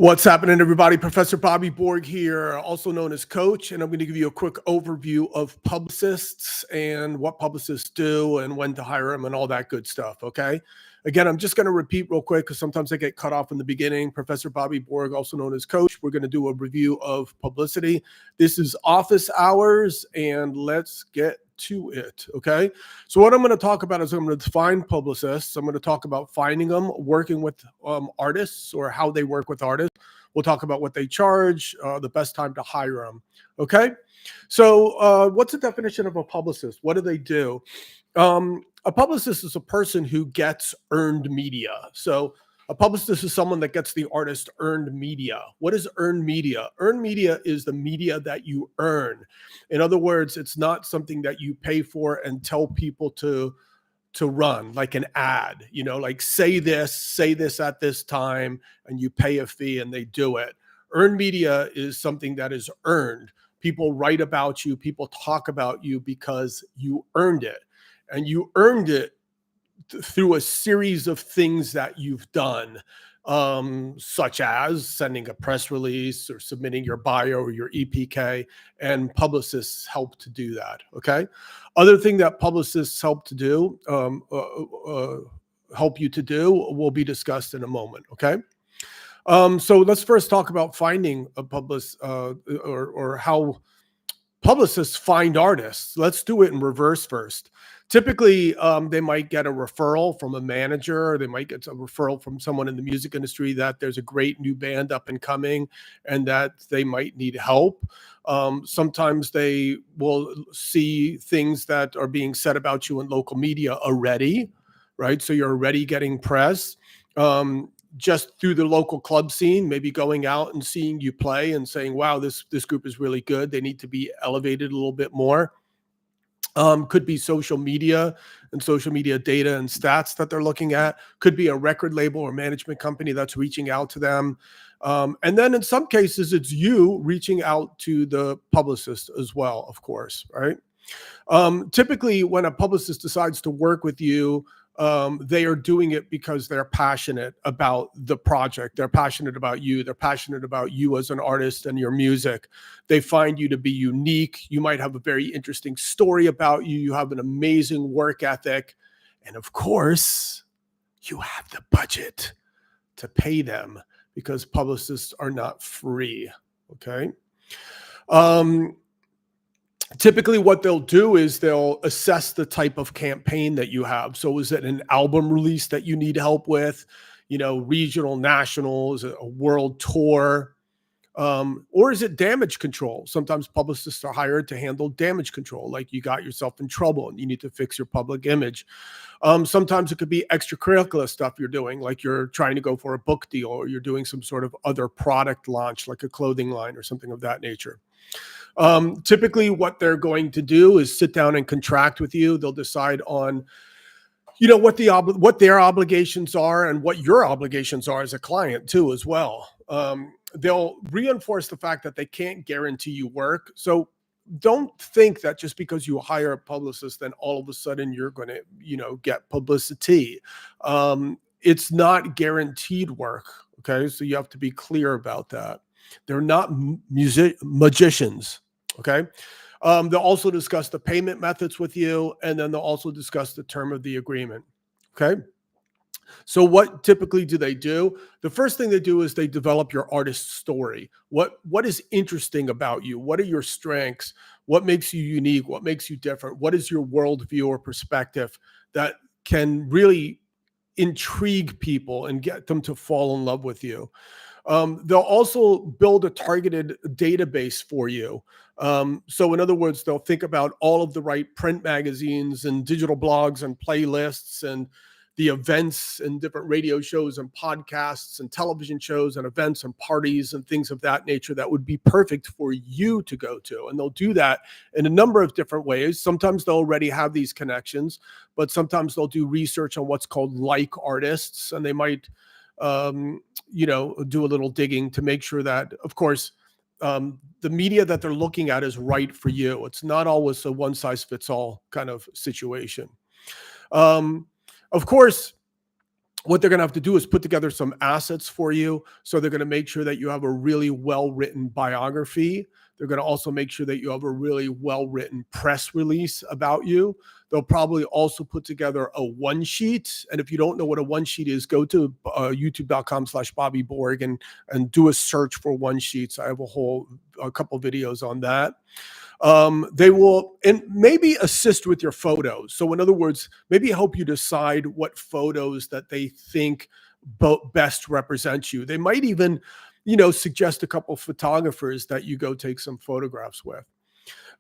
What's happening, everybody? Professor Bobby Borg here, also known as Coach, and I'm going to give you a quick overview of publicists and what publicists do and when to hire them and all that good stuff, okay? Again, I'm just going to repeat real quick because sometimes I get cut off in the beginning. Professor Bobby Borg, also known as Coach. We're going to do a review of publicity. This is office hours, and let's get to it, okay? So what I'm going to talk about is I'm going to define publicists. I'm going to talk about finding them, working with artists or how they work with artists. We'll talk about what they charge, the best time to hire them, okay? So what's the definition of a publicist? What do they do? A publicist is a person who gets earned media. So a publicist is someone that gets the artist earned media. What is earned media? Earned media is the media that you earn. In other words, it's not something that you pay for and tell people to run, like an ad, you know, like say this at this time, and you pay a fee and they do it. Earned media is something that is earned. People write about you, people talk about you because you earned it. And you earned it through a series of things that you've done, such as sending a press release or submitting your bio or your EPK, and publicists help to do that, okay? Other thing that publicists help to do, help you to do, will be discussed in a moment, okay? So let's first talk about finding a publicist, or how publicists find artists. Let's do it in reverse first. Typically, they might get a referral from a manager, or they might get a referral from someone in the music industry that there's a great new band up and coming and that they might need help. Sometimes they will see things that are being said about you in local media already, right? So you're already getting press. Just through the local club scene, maybe going out and seeing you play and saying, wow, this group is really good. They need to be elevated a little bit more. Could be social media and social media data and stats that they're looking at. Could be a record label or management company that's reaching out to them. And then in some cases, it's you reaching out to the publicist as well, of course, right? Typically, when a publicist decides to work with you, they are doing it because they're passionate about the project. They're passionate about you. They're passionate about you as an artist and your music. They find you to be unique. You might have a very interesting story about you. You have an amazing work ethic. And of course, you have the budget to pay them because publicists are not free, okay? Typically what they'll do is they'll assess the type of campaign that you have. So is it an album release that you need help with, you know, regional, national, is it a world tour, or is it damage control? Sometimes publicists are hired to handle damage control, like you got yourself in trouble and you need to fix your public image. Sometimes it could be extracurricular stuff you're doing, like you're trying to go for a book deal or you're doing some sort of other product launch, like a clothing line or something of that nature. Typically what they're going to do is sit down and contract with you. They'll decide on, you know, what their obligations are and what your obligations are as a client too, as well. They'll reinforce the fact that they can't guarantee you work. So don't think that just because you hire a publicist, then all of a sudden you're going to, you know, get publicity. It's not guaranteed work. Okay. So you have to be clear about that. They're not magicians, okay? They'll also discuss the payment methods with you, and then they'll also discuss the term of the agreement, okay? So what typically do they do? The first thing they do is they develop your artist story. What is interesting about you? What are your strengths? What makes you unique? What makes you different? What is your worldview or perspective that can really intrigue people and get them to fall in love with you? They'll also build a targeted database for you. So in other words, they'll think about all of the right print magazines and digital blogs and playlists and the events and different radio shows and podcasts and television shows and events and parties and things of that nature that would be perfect for you to go to. And they'll do that in a number of different ways. Sometimes they'll already have these connections, but sometimes they'll do research on what's called like artists, and they might you know, do a little digging to make sure that, of course, the media that they're looking at is right for you. It's not always a one size fits all kind of situation. Of course, what they're going to have to do is put together some assets for you. So they're going to make sure that you have a really well-written biography. They're going to also make sure that you have a really well-written press release about you. They'll probably also put together a one sheet. And if you don't know what a one sheet is, go to youtube.com/Bobby Borg and do a search for one sheets. I have a couple videos on that. They will, and maybe assist with your photos. So in other words, maybe help you decide what photos that they think best represent you. They might even, suggest a couple photographers that you go take some photographs with.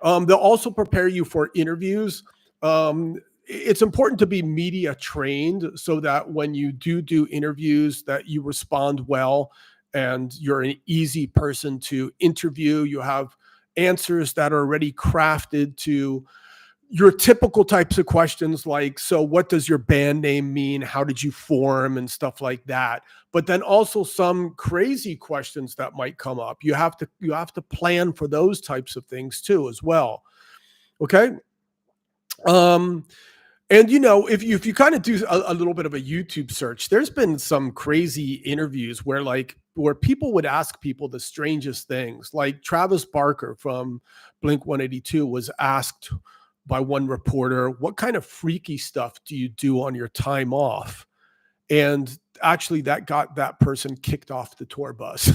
They'll also prepare you for interviews. It's important to be media trained so that when you do interviews that you respond well and you're an easy person to interview. You have answers that are already crafted to your typical types of questions like, so what does your band name mean? How did you form and stuff like that? But then also some crazy questions that might come up. You have to plan for those types of things too as well. Okay. And if you kind of do a little bit of a YouTube search, there's been some crazy interviews where people would ask people the strangest things. Like Travis Barker from Blink 182 was asked by one reporter, what kind of freaky stuff do you do on your time off? And actually that got that person kicked off the tour bus.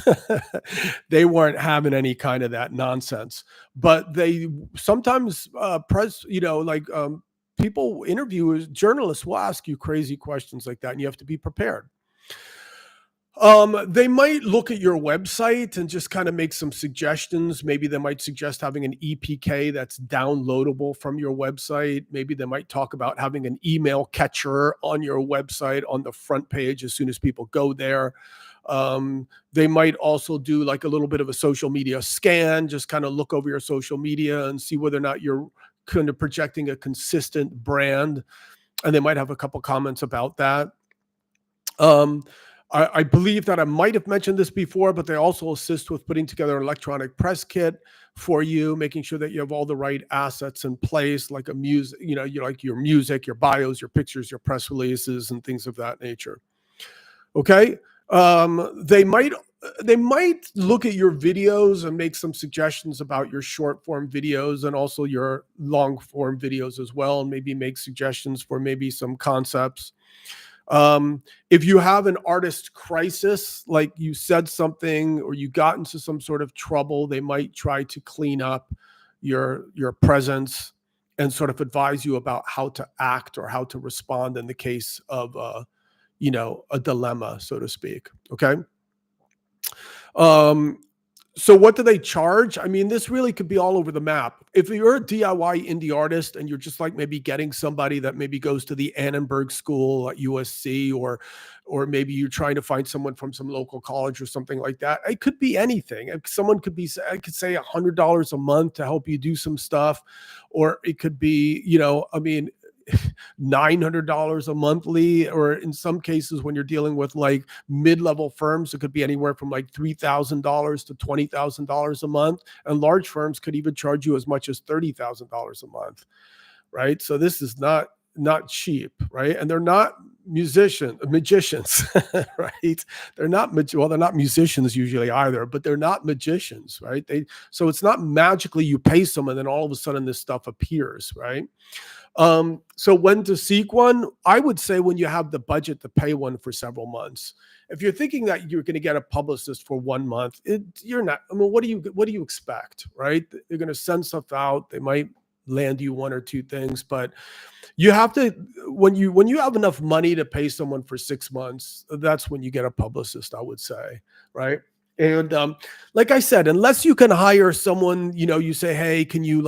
They weren't having any kind of that nonsense, but they sometimes people, interviewers, journalists will ask you crazy questions like that, and you have to be prepared. They might look at your website and just kind of make some suggestions. Maybe they might suggest having an EPK that's downloadable from your website. Maybe they might talk about having an email catcher on your website on the front page as soon as people go there. They might also do like a little bit of a social media scan, just kind of look over your social media and see whether or not you're kind of projecting a consistent brand. And they might have a couple comments about that. I believe that I might have mentioned this before, but they also assist with putting together an electronic press kit for you, making sure that you have all the right assets in place, like your music, your bios, your pictures, your press releases, and things of that nature. Okay. They might look at your videos and make some suggestions about your short form videos and also your long form videos as well, and maybe make suggestions for maybe some concepts. If you have an artist crisis, like you said something or you got into some sort of trouble, they might try to clean up your presence and sort of advise you about how to act or how to respond in the case of a dilemma, so to speak. Okay. So what do they charge? I mean, this really could be all over the map. If you're a DIY indie artist and you're just like maybe getting somebody that maybe goes to the Annenberg School at USC, or maybe you're trying to find someone from some local college or something like that, it could be anything. Someone could say $100 a month to help you do some stuff, or it could be, $900 a monthly, or in some cases when you're dealing with like mid-level firms, it could be anywhere from like $3,000 to $20,000 a month, and large firms could even charge you as much as $30,000 a month, right? So this is not cheap, right? And they're not magicians, right? They're not musicians usually either, but they're not magicians, right? So it's not magically you pay someone and then all of a sudden this stuff appears, right? So when to seek one, I would say when you have the budget to pay one for several months. If you're thinking that you're going to get a publicist for 1 month, you're not. I mean, what do you expect, right? They're going to send stuff out. They might land you one or two things, but you have to, when you have enough money to pay someone for 6 months, that's when you get a publicist, I would say, right? And like I said, unless you can hire someone, you say, hey, can you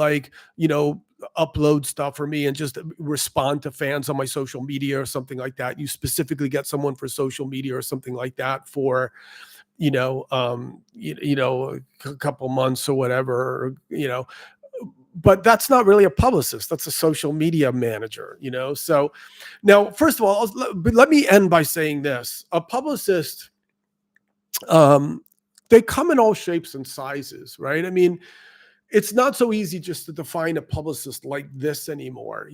upload stuff for me and just respond to fans on my social media or something like that. You specifically get someone for social media or something like that for, a couple months or whatever, but that's not really a publicist. That's a social media manager, So now, first of all, let me end by saying this. A publicist, they come in all shapes and sizes, right? I mean, It's not so easy just to define a publicist like this anymore.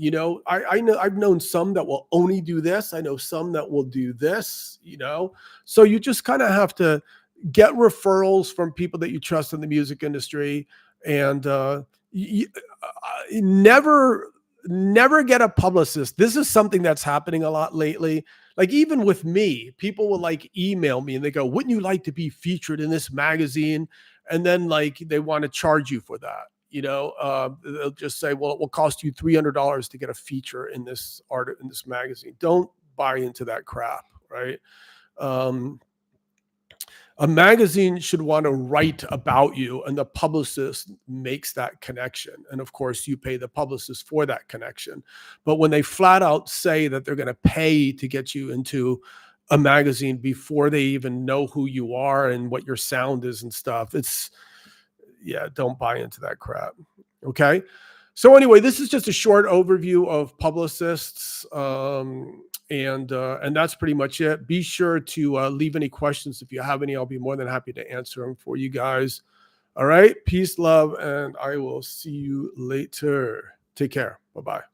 I know I've known some that will only do this. I know some that will do this. So you just kind of have to get referrals from people that you trust in the music industry, and never get a publicist. This is something that's happening a lot lately. Like, even with me, people will like email me and they go, "Wouldn't you like to be featured in this magazine?" And then like they want to charge you for that. They'll just say, "Well, it will cost you $300 to get a feature in this magazine." Don't buy into that crap, right? Um, a magazine should want to write about you, and the publicist makes that connection. And of course, you pay the publicist for that connection. But when they flat out say that they're going to pay to get you into a magazine before they even know who you are and what your sound is and stuff, don't buy into that crap. Okay. So anyway, this is just a short overview of publicists. And that's pretty much it. Be sure to leave any questions. If you have any, I'll be more than happy to answer them for you guys. All right. Peace, love, and I will see you later. Take care. Bye-bye.